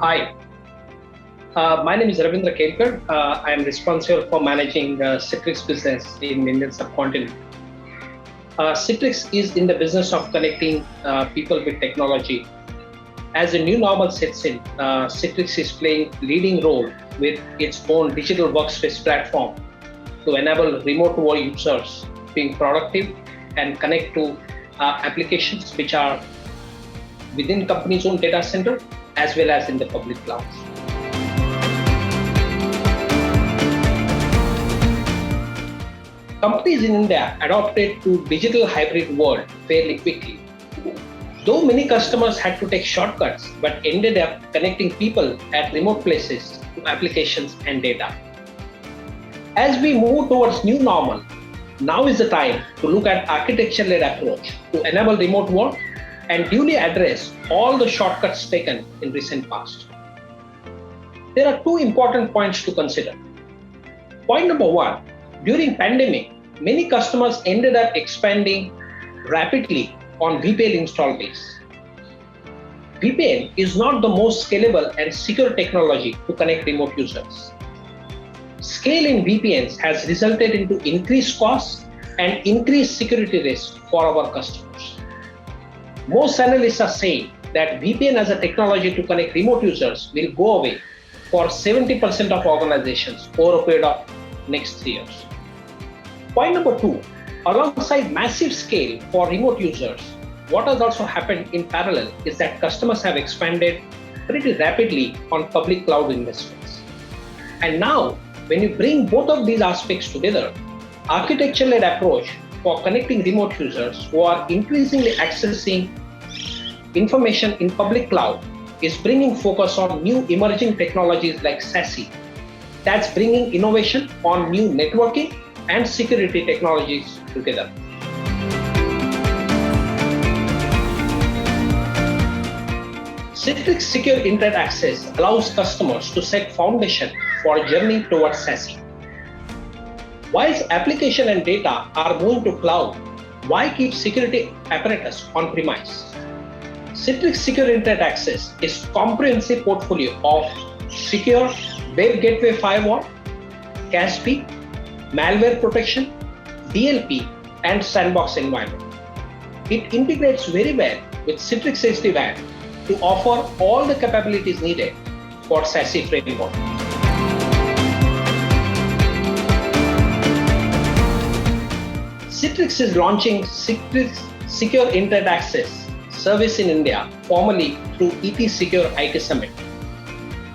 Hi, my name is Ravindra Kelkar. I am responsible for managing Citrix business in Indian subcontinent. Citrix is in the business of connecting people with technology. As a new normal sets in, Citrix is playing leading role with its own digital workspace platform to enable remote work users being productive and connect to applications which are within company's own data center as well as in the public clouds. Companies in India adopted to digital hybrid world fairly quickly. Though many customers had to take shortcuts, but ended up connecting people at remote places to applications and data. As we move towards new normal, now is the time to look at architecture-led approach to enable remote work and duly address all the shortcuts taken in recent past. There are two important points to consider. Point number one, during pandemic, many customers ended up expanding rapidly on VPN install base. VPN is not the most scalable and secure technology to connect remote users. Scale in VPNs has resulted into increased costs and increased security risk for our customers. Most analysts are saying that VPN as a technology to connect remote users will go away for 70% of organizations over a period of next 3 years. Point number two, alongside massive scale for remote users, what has also happened in parallel is that customers have expanded pretty rapidly on public cloud investments. And now, when you bring both of these aspects together, architecture-led approach for connecting remote users who are increasingly accessing information in public cloud is bringing focus on new emerging technologies like SASE. That's bringing innovation on new networking and security technologies together. Citrix Secure Internet Access allows customers to set foundation for a journey towards SASE. Whilst application and data are moving to cloud, why keep security apparatus on-premise? Citrix Secure Internet Access is comprehensive portfolio of secure web gateway firewall, CASB, malware protection, DLP, and sandbox environment. It integrates very well with Citrix SD-WAN to offer all the capabilities needed for SASE framework. Citrix is launching Citrix Secure Internet Access service in India, formerly through ET Secure IT Summit.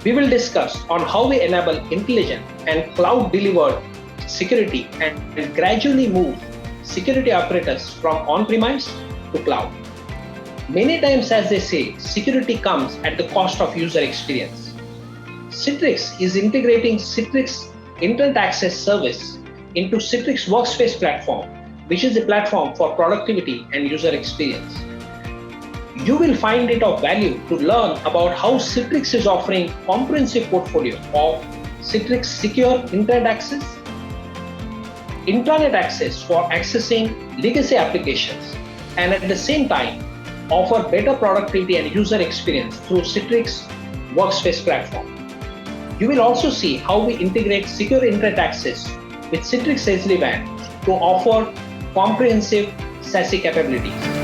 We will discuss on how we enable intelligent and cloud-delivered security and gradually move security apparatus from on-premise to cloud. Many times, as they say, security comes at the cost of user experience. Citrix is integrating Citrix Internet Access service into Citrix Workspace platform, which is a platform for productivity and user experience. You will find it of value to learn about how Citrix is offering comprehensive portfolio of Citrix Secure Internet Access, Intranet Access for accessing legacy applications, and at the same time, offer better productivity and user experience through Citrix Workspace platform. You will also see how we integrate Secure Internet Access with Citrix SD-WAN to offer comprehensive SASE capabilities.